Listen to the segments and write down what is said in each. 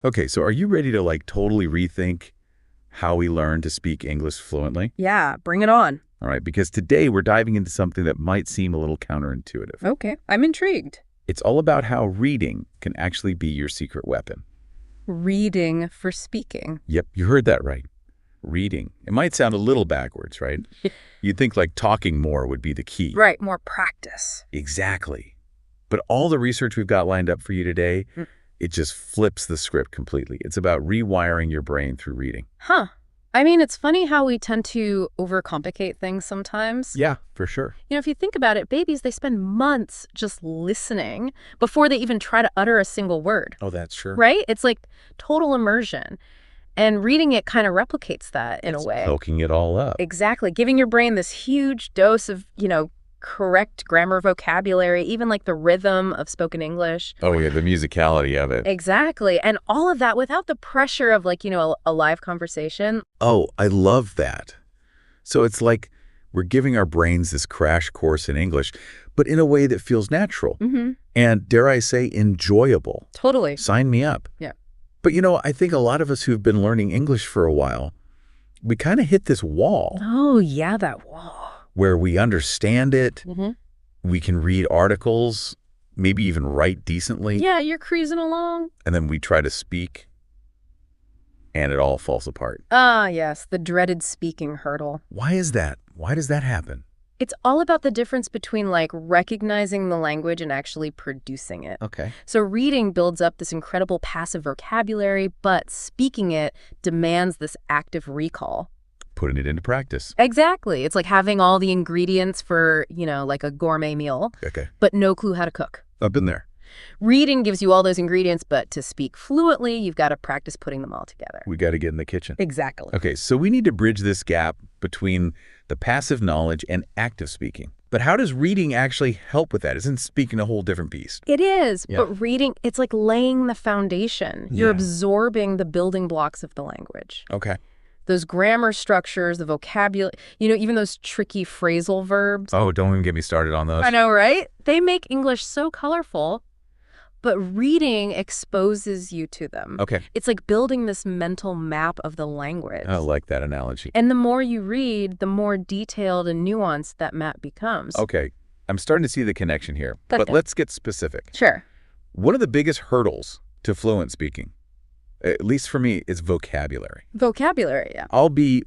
Okay, so are you ready to totally rethink how we learn to speak English fluently? Yeah, bring it on. All right, because today we're diving into something that might seem a little counterintuitive. Okay, I'm intrigued. It's all about how reading can actually be your secret weapon. Reading for speaking. Yep, you heard that right. Reading. It might sound a little backwards, right? You'd think talking more would be the key. Right, more practice. Exactly. But all the research we've got lined up for you today, it just flips the script completely. It's about rewiring your brain through reading. Huh. I mean, it's funny how we tend to overcomplicate things sometimes. Yeah, for sure. If you think about it, babies, they spend months just listening before they even try to utter a single word. Oh, that's true. Right? It's like total immersion. And reading it kind of replicates that in a way. Soaking it all up. Exactly. Giving your brain this huge dose of, correct grammar, vocabulary, even the rhythm of spoken English. Oh, yeah, the musicality of it. Exactly. And all of that without the pressure of a live conversation. Oh, I love that. So it's like we're giving our brains this crash course in English, but in a way that feels natural. And dare I say, enjoyable. Totally. Sign me up. Yeah. But I think a lot of us who've been learning English for a while, we kind of hit this wall. Oh, yeah, that wall. Where we understand it, we can read articles, maybe even write decently. Yeah, you're cruising along. And then we try to speak, and it all falls apart. Ah, yes, the dreaded speaking hurdle. Why is that? Why does that happen? It's all about the difference between recognizing the language and actually producing it. Okay. So reading builds up this incredible passive vocabulary, but speaking it demands this active recall. Putting it into practice. Exactly. It's like having all the ingredients for, a gourmet meal, but no clue how to cook. I've been there. Reading gives you all those ingredients, but to speak fluently, you've got to practice putting them all together. We got to get in the kitchen. Exactly. Okay, so we need to bridge this gap between the passive knowledge and active speaking. But how does reading actually help with that? Isn't speaking a whole different beast? It is, Yeah. but reading, it's like laying the foundation. You're absorbing the building blocks of the language. Okay. Those grammar structures, the vocabulary, even those tricky phrasal verbs. Oh, don't even get me started on those. I know, right? They make English so colorful, but reading exposes you to them. Okay. It's like building this mental map of the language. I like that analogy. And the more you read, the more detailed and nuanced that map becomes. Okay, I'm starting to see the connection here. That's But good. let's get specific. Sure. One of the biggest hurdles to fluent speaking, at least for me, is vocabulary. Vocabulary, yeah. I'll be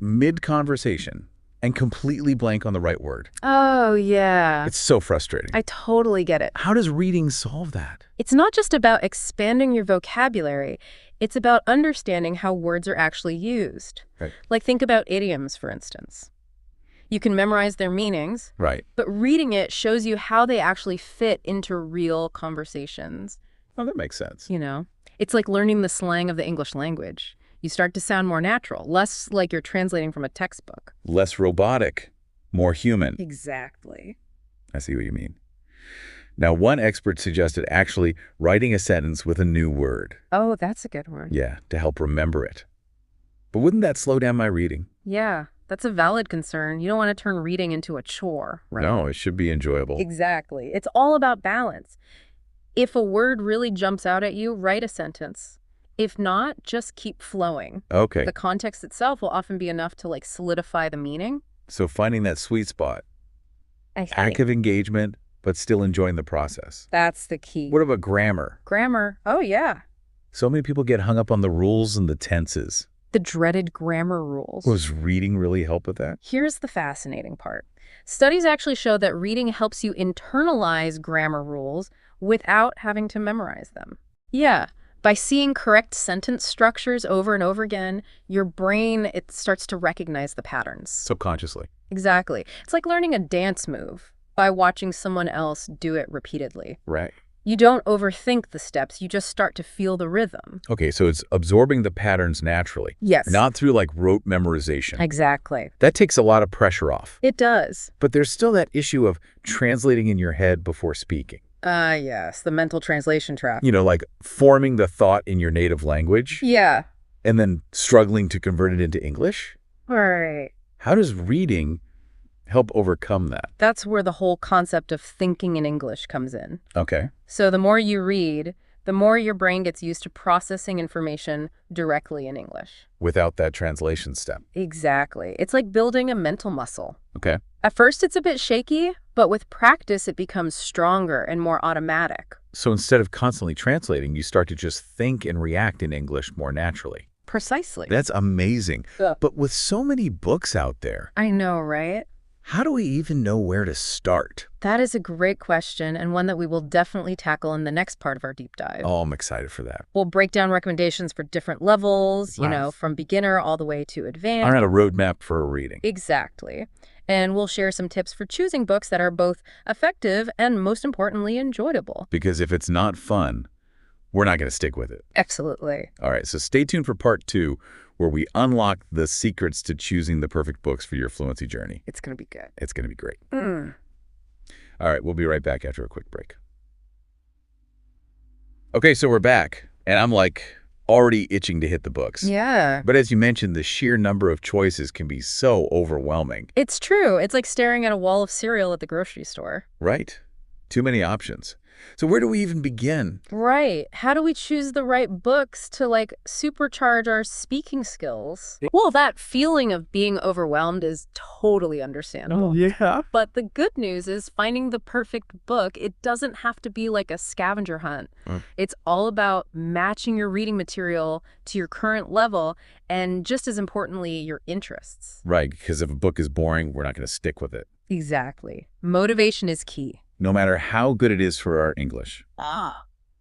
mid-conversation and completely blank on the right word. Oh, yeah. It's so frustrating. I totally get it. How does reading solve that? It's not just about expanding your vocabulary. It's about understanding how words are actually used. Right. Think about idioms, for instance. You can memorize their meanings, Right. but reading it shows you how they actually fit into real conversations. Oh, that makes sense. It's like learning the slang of the English language. You start to sound more natural, less like you're translating from a textbook. Less robotic, more human. Exactly. I see what you mean. Now, one expert suggested actually writing a sentence with a new word. Oh, that's a good one. Yeah, to help remember it. But wouldn't that slow down my reading? Yeah, that's a valid concern. You don't want to turn reading into a chore, right? No, it should be enjoyable. Exactly. It's all about balance. If a word really jumps out at you, write a sentence. If not, just keep flowing. Okay, The context itself will often be enough to solidify the meaning. so finding that sweet spot, I think active engagement, but still enjoying the process. that's the key. What about grammar? Grammar. Oh, yeah. So many people get hung up on the rules and the tenses. The dreaded grammar rules. Was reading really help with that? Here's the fascinating part. Studies actually show that reading helps you internalize grammar rules without having to memorize them. Yeah, by seeing correct sentence structures over and over again, your brain, it starts to recognize the patterns. Subconsciously. Exactly. It's like learning a dance move by watching someone else do it repeatedly. Right. You don't overthink the steps, you just start to feel the rhythm. Okay, so it's absorbing the patterns naturally. Yes. Not through rote memorization. Exactly. That takes a lot of pressure off. It does. But there's still that issue of translating in your head before speaking. Yes, the mental translation trap. Forming the thought in your native language Yeah. and then struggling to convert it into English. All right. How does reading help overcome that? That's where the whole concept of thinking in English comes in. Okay. So the more you read, the more your brain gets used to processing information directly in English. Without that translation step. Exactly. It's like building a mental muscle. Okay. At first, it's a bit shaky, but with practice, it becomes stronger and more automatic. So instead of constantly translating, you start to just think and react in English more naturally. Precisely. That's amazing. Yeah. But with so many books out there, I know, right? how do we even know where to start? That is a great question, and one that we will definitely tackle in the next part of our deep dive. Oh, I'm excited for that. We'll break down recommendations for different levels, Nice. from beginner all the way to advanced. I'm on a roadmap for reading. Exactly. And we'll share some tips for choosing books that are both effective and, most importantly, enjoyable. Because if it's not fun, we're not going to stick with it. Absolutely. All right, so stay tuned for part 2, where we unlock the secrets to choosing the perfect books for your fluency journey. It's going to be good. It's going to be great. All right, we'll be right back after a quick break. Okay, so we're back, and I'm already itching to hit the books. Yeah. But as you mentioned, the sheer number of choices can be so overwhelming. It's true. It's like staring at a wall of cereal at the grocery store. Right. Too many options. So where do we even begin? Right. How do we choose the right books to, supercharge our speaking skills? Well, that feeling of being overwhelmed is totally understandable. Yeah. But the good news is finding the perfect book, it doesn't have to be like a scavenger hunt. It's all about matching your reading material to your current level and, just as importantly, your interests. Right, because if a book is boring, we're not going to stick with it. Exactly. Motivation is key. No matter how good it is for our English.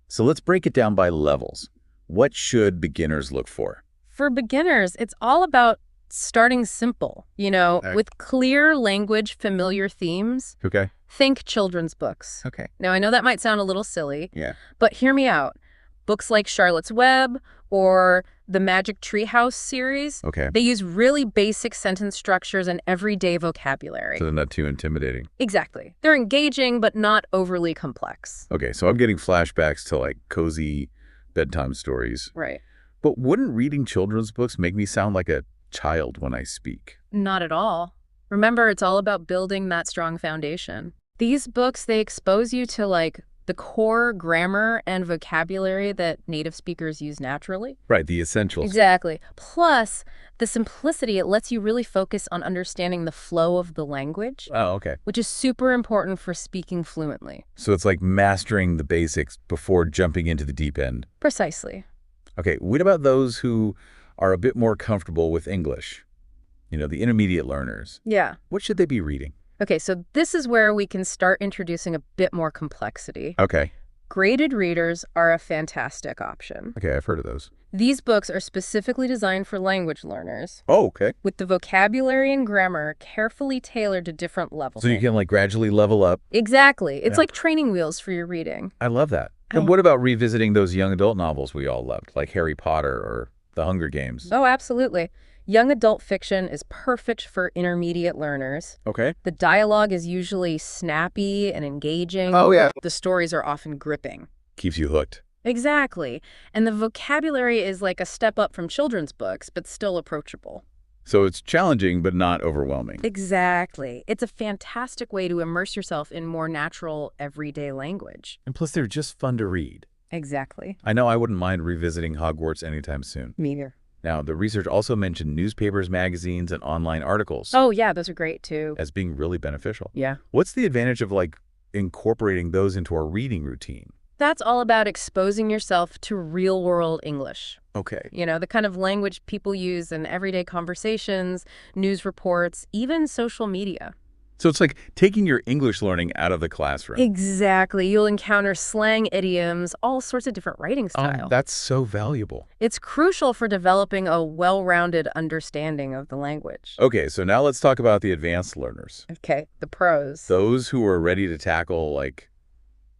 So let's break it down by levels. What should beginners look for? For beginners, it's all about starting simple, with clear language, familiar themes. Okay. Think children's books. Okay. Now, I know that might sound a little silly, Yeah. but hear me out. Books like Charlotte's Web or the Magic Treehouse series, Okay. they use really basic sentence structures and everyday vocabulary. So they're not too intimidating. Exactly. They're engaging, but not overly complex. Okay, so I'm getting flashbacks to cozy bedtime stories. Right. But wouldn't reading children's books make me sound like a child when I speak? Not at all. Remember, it's all about building that strong foundation. These books, they expose you to the core grammar and vocabulary that native speakers use naturally. Right, the essentials. Exactly. Plus, the simplicity, it lets you really focus on understanding the flow of the language, Oh, okay. which is super important for speaking fluently. So it's like mastering the basics before jumping into the deep end. Precisely. Okay, what about those who are a bit more comfortable with English? The intermediate learners. Yeah. What should they be reading? Okay, so this is where we can start introducing a bit more complexity. Okay. Graded readers are a fantastic option. Okay, I've heard of those. These books are specifically designed for language learners, Oh, okay. with the vocabulary and grammar carefully tailored to different levels. So you can gradually level up. Exactly. It's Yeah. like training wheels for your reading. I love that. And what about revisiting those young adult novels we all loved, like Harry Potter or The Hunger Games? Oh, absolutely. Young adult fiction is perfect for intermediate learners. Okay. The dialogue is usually snappy and engaging. Oh, yeah. The stories are often gripping. Keeps you hooked. Exactly. And the vocabulary is like a step up from children's books, but still approachable. So it's challenging, but not overwhelming. Exactly. It's a fantastic way to immerse yourself in more natural, everyday language. And plus, they're just fun to read. Exactly. I know I wouldn't mind revisiting Hogwarts anytime soon. Me either. Now, the research also mentioned newspapers, magazines, and online articles Oh, yeah, those are great, too. as being really beneficial. Yeah. What's the advantage of, incorporating those into our reading routine? That's all about exposing yourself to real-world English. Okay. The kind of language people use in everyday conversations, news reports, even social media. So it's like taking your English learning out of the classroom. Exactly. You'll encounter slang, idioms, all sorts of different writing styles. That's so valuable. It's crucial for developing a well-rounded understanding of the language. Okay, so now let's talk about the advanced learners. Okay, the pros. Those who are ready to tackle,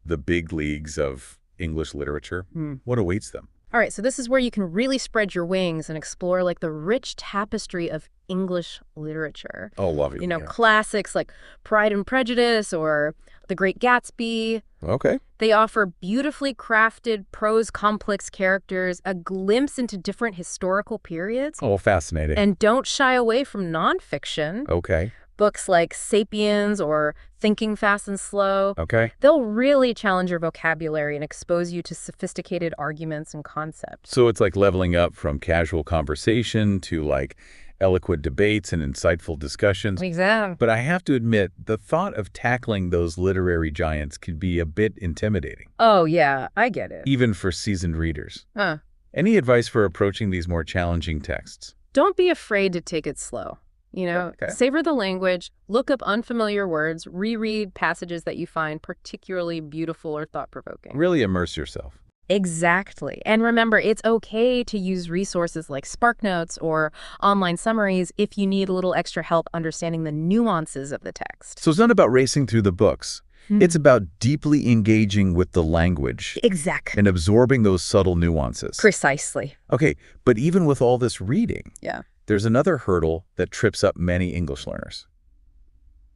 the big leagues of English literature. What awaits them? All right, so this is where you can really spread your wings and explore the rich tapestry of English literature. Oh, love it. Classics like Pride and Prejudice or The Great Gatsby. Okay. They offer beautifully crafted prose, complex characters, a glimpse into different historical periods. Oh, fascinating. And don't shy away from nonfiction. Okay. Books like Sapiens or Thinking Fast and Slow, Okay. they'll really challenge your vocabulary and expose you to sophisticated arguments and concepts. So it's like leveling up from casual conversation to like eloquent debates and insightful discussions. Exactly. But I have to admit, the thought of tackling those literary giants can be a bit intimidating, Oh, yeah, I get it. even for seasoned readers. Huh. Any advice for approaching these more challenging texts? Don't be afraid to take it slow. Okay. Savor the language, look up unfamiliar words, reread passages that you find particularly beautiful or thought-provoking. Really immerse yourself. Exactly. And remember, it's okay to use resources like SparkNotes or online summaries if you need a little extra help understanding the nuances of the text. So it's not about racing through the books. It's about deeply engaging with the language Exactly. and absorbing those subtle nuances. Precisely. Okay, but even with all this reading, Yeah. there's another hurdle that trips up many English learners.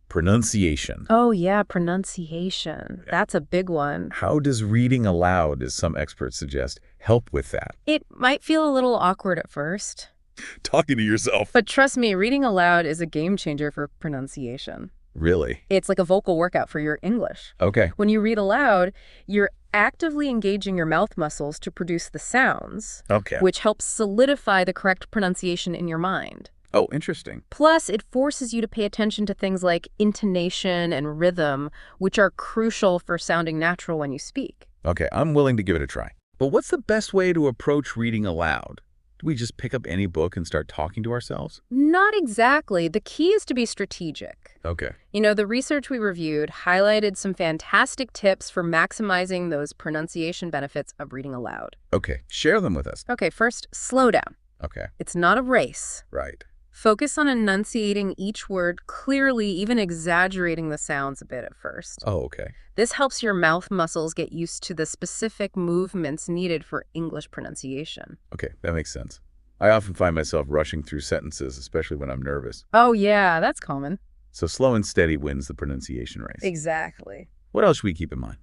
Pronunciation. Oh, yeah, pronunciation. That's a big one. How does reading aloud, as some experts suggest, help with that? It might feel a little awkward at first, Talking to yourself. but trust me, reading aloud is a game changer for pronunciation. Really? It's like a vocal workout for your English. Okay. When you read aloud, you're actively engaging your mouth muscles to produce the sounds, Okay. which helps solidify the correct pronunciation in your mind. Oh, interesting. Plus, it forces you to pay attention to things like intonation and rhythm, which are crucial for sounding natural when you speak. Okay, I'm willing to give it a try. But what's the best way to approach reading aloud? Do we just pick up any book and start talking to ourselves? Not exactly. The key is to be strategic. Okay. The research we reviewed highlighted some fantastic tips for maximizing those pronunciation benefits of reading aloud. Okay, share them with us. Okay, first, slow down. Okay, It's not a race. right. Focus on enunciating each word clearly, even exaggerating the sounds a bit at first. Oh, okay. This helps your mouth muscles get used to the specific movements needed for English pronunciation. Okay, that makes sense. I often find myself rushing through sentences, especially when I'm nervous. Oh, yeah, that's common. So slow and steady wins the pronunciation race. Exactly. What else should we keep in mind?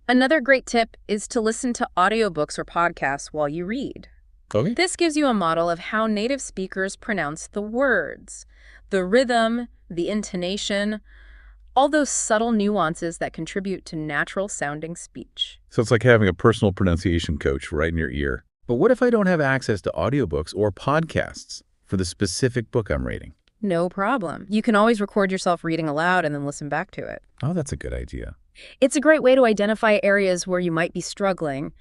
Another great tip is to listen to audiobooks or podcasts while you read. Okay. This gives you a model of how native speakers pronounce the words, the rhythm, the intonation, all those subtle nuances that contribute to natural-sounding speech. So it's like having a personal pronunciation coach right in your ear. But what if I don't have access to audiobooks or podcasts for the specific book I'm reading? No problem. You can always record yourself reading aloud and then listen back to it. Oh, that's a good idea. It's a great way to identify areas where you might be struggling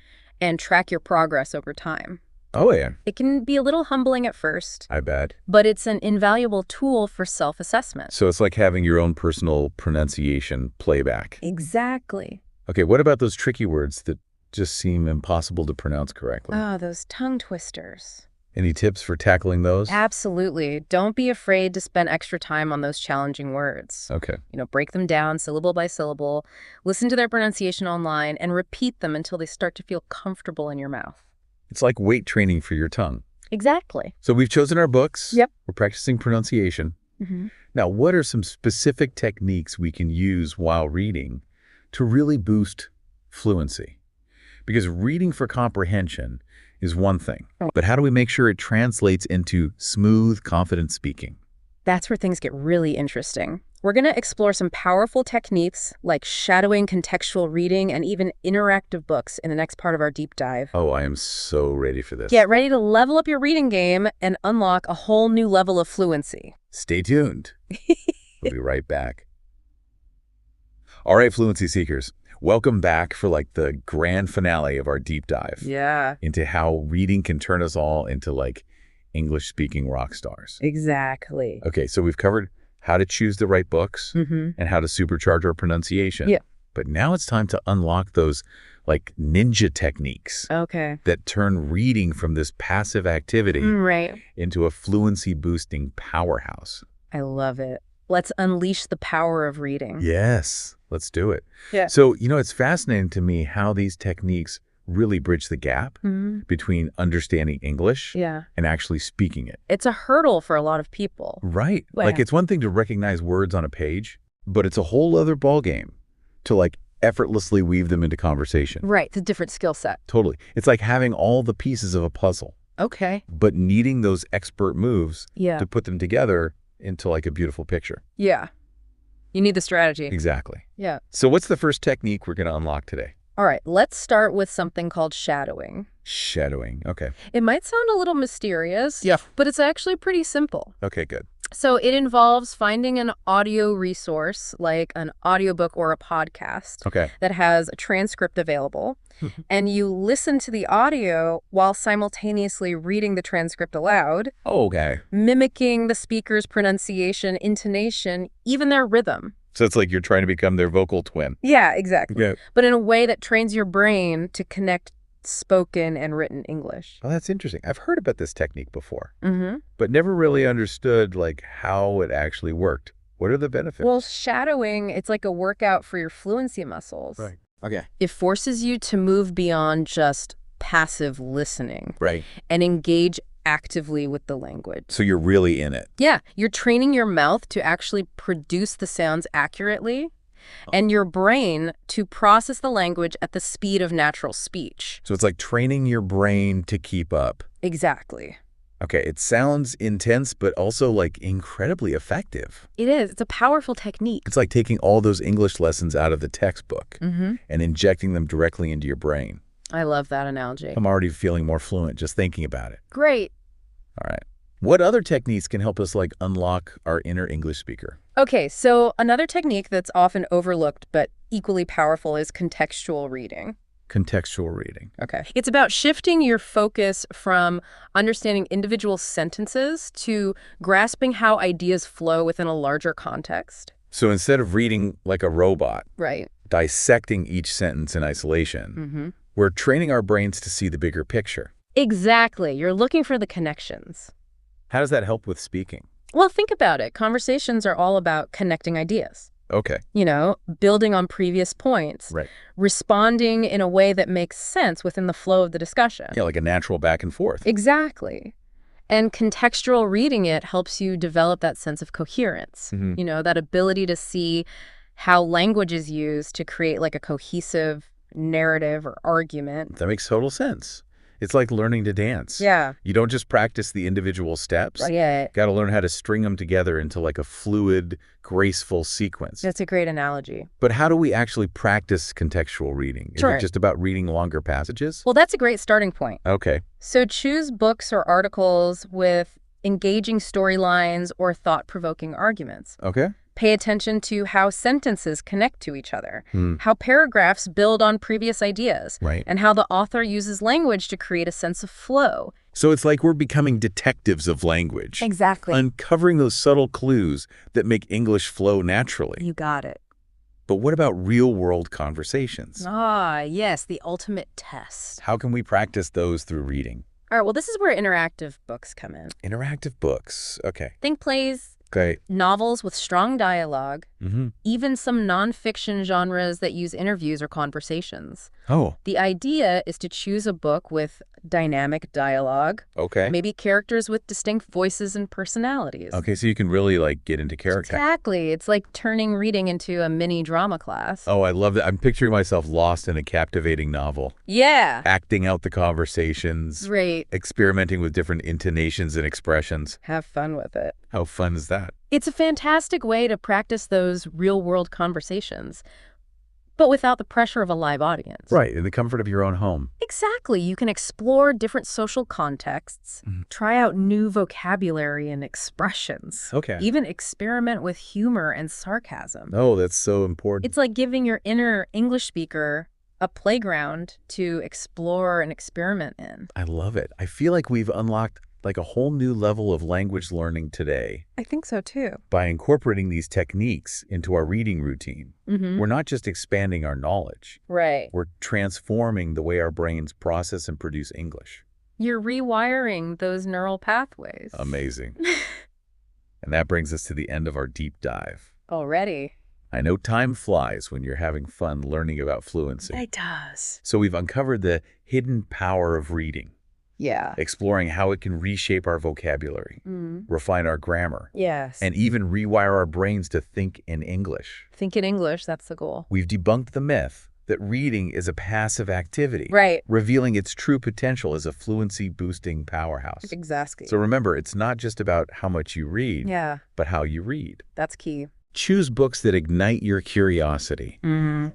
and track your progress over time. Oh, yeah. It can be a little humbling at first, I bet. but it's an invaluable tool for self-assessment. So it's like having your own personal pronunciation playback. Exactly. Okay, what about those tricky words that just seem impossible to pronounce correctly? Oh, those tongue twisters. Any tips for tackling those? Absolutely. Don't be afraid to spend extra time on those challenging words. Okay. Break them down syllable by syllable, listen to their pronunciation online, and repeat them until they start to feel comfortable in your mouth. It's like weight training for your tongue. Exactly. So we've chosen our books. Yep. We're practicing pronunciation. Mm-hmm. Now, what are some specific techniques we can use while reading to really boost fluency? Because reading for comprehension is one thing, but how do we make sure it translates into smooth, confident speaking? That's where things get really interesting. We're going to explore some powerful techniques like shadowing contextual reading and even interactive books in the next part of our deep dive. Oh, I am so ready for this. Get ready to level up your reading game and unlock a whole new level of fluency. Stay tuned. We'll be right back. All right, Fluency Seekers, welcome back for like the grand finale of our deep dive Yeah. into how reading can turn us all into like English-speaking rock stars. Exactly. Okay, so we've covered how to choose the right books Mm-hmm. and how to supercharge our pronunciation. Yeah. But now it's time to unlock those like ninja techniques Okay. that turn reading from this passive activity Right. into a fluency-boosting powerhouse. I love it. Let's unleash the power of reading. Yes, let's do it. Yeah. So, it's fascinating to me how these techniques really bridge the gap Mm-hmm. between understanding English Yeah. and actually speaking it. It's a hurdle for a lot of people. Right. Well- Like it's one thing to recognize words on a page, but it's a whole other ballgame to like effortlessly weave them into conversation. Right. It's a different skill set. Totally. It's like having all the pieces of a puzzle, Okay. but needing those expert moves Yeah. to put them together into like a beautiful picture. Yeah. You need the strategy. Exactly. Yeah. So what's the first technique we're going to unlock today? All right, let's start with something called shadowing. Shadowing. Okay. It might sound a little mysterious, Yeah. but it's actually pretty simple. Okay, good. So it involves finding an audio resource, like an audiobook or a podcast, Okay. that has a transcript available, and you listen to the audio while simultaneously reading the transcript aloud, Okay. mimicking the speaker's pronunciation, intonation, even their rhythm. So it's like you're trying to become their vocal twin. Yeah, exactly. Yeah. But in a way that trains your brain to connect spoken and written English. Oh, that's interesting. I've heard about this technique before, Mm-hmm. but never really understood like how it actually worked. What are the benefits? Well, shadowing, it's like a workout for your fluency muscles. Right. Okay. It forces you to move beyond just passive listening Right. and engage actively with the language. So you're really in it. Yeah, you're training your mouth to actually produce the sounds accurately and your brain to process the language at the speed of natural speech. So it's like training your brain to keep up. Exactly. Okay, it sounds intense, but also like incredibly effective. It is. It's a powerful technique. It's like taking all those English lessons out of the textbook Mm-hmm. and injecting them directly into your brain. I love that analogy. I'm already feeling more fluent just thinking about it. Great. All right. What other techniques can help us like unlock our inner English speaker? Okay, so another technique that's often overlooked but equally powerful is contextual reading. Contextual reading. Okay. It's about shifting your focus from understanding individual sentences to grasping how ideas flow within a larger context. So instead of reading like a robot, Right. dissecting each sentence in isolation, Mm-hmm. we're training our brains to see the bigger picture. Exactly. You're looking for the connections. How does that help with speaking? Well, think about it. Conversations are all about connecting ideas. Okay. Building on previous points, Right. responding in a way that makes sense within the flow of the discussion. Yeah, like a natural back and forth. Exactly. And contextual reading it helps you develop that sense of coherence, Mhm. that ability to see how language is used to create like a cohesive narrative or argument. That makes total sense. It's like learning to dance. Yeah. You don't just practice the individual steps. Yeah. Got to learn how to string them together into like a fluid, graceful sequence. That's a great analogy. But how do we actually practice contextual reading? Is Sure. it just about reading longer passages? Well, that's a great starting point. Okay. So choose books or articles with engaging storylines or thought-provoking arguments. Okay. Pay attention to how sentences connect to each other, Hmm. how paragraphs build on previous ideas, Right. and how the author uses language to create a sense of flow. So it's like we're becoming detectives of language. Exactly. Uncovering those subtle clues that make English flow naturally. You got it. But what about real-world conversations? Ah, yes, the ultimate test. How can we practice those through reading? All right, well, this is where interactive books come in. Interactive books. Okay. Think plays, Okay. novels with strong dialogue, Mm-hmm. even some nonfiction genres that use interviews or conversations. Oh, The idea is to choose a book with dynamic dialogue, okay. maybe characters with distinct voices and personalities. Okay, so you can really like get into character. Exactly. It's like turning reading into a mini drama class. Oh, I love that. I'm picturing myself lost in a captivating novel, Yeah. acting out the conversations, Great. experimenting with different intonations and expressions. Have fun with it. How fun is that? It's a fantastic way to practice those real-world conversations, but without the pressure of a live audience. Right, in the comfort of your own home. Exactly. You can explore different social contexts, try out new vocabulary and expressions, Okay. even experiment with humor and sarcasm. Oh, that's so important. It's like giving your inner English speaker a playground to explore and experiment in. I love it. I feel like we've unlocked like a whole new level of language learning today I think so too. by incorporating these techniques into our reading routine. Mm-hmm. We're not just expanding our knowledge. Right. We're transforming the way our brains process and produce English. You're rewiring those neural pathways. Amazing. And that brings us to the end of our deep dive. Already. I know time flies when you're having fun learning about fluency. It does. So we've uncovered the hidden power of reading, Yeah. exploring how it can reshape our vocabulary, refine our grammar, Yes. and even rewire our brains to think in English. Think in English, that's the goal. We've debunked the myth that reading is a passive activity, Right. revealing its true potential as a fluency-boosting powerhouse. Exactly. So remember, it's not just about how much you read, Yeah, but how you read. that's key. Choose books that ignite your curiosity.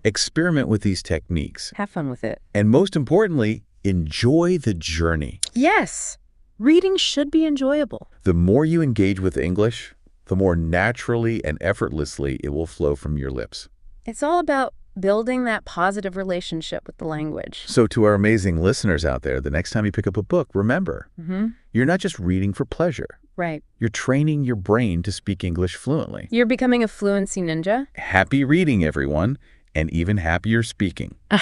Experiment with these techniques. Have fun with it. And most importantly, enjoy the journey. Yes. Reading should be enjoyable. The more you engage with English, the more naturally and effortlessly it will flow from your lips. It's all about building that positive relationship with the language. So to our amazing listeners out there, the next time you pick up a book, remember, you're not just reading for pleasure. Right. You're training your brain to speak English fluently. You're becoming a fluency ninja. Happy reading, everyone, and even happier speaking.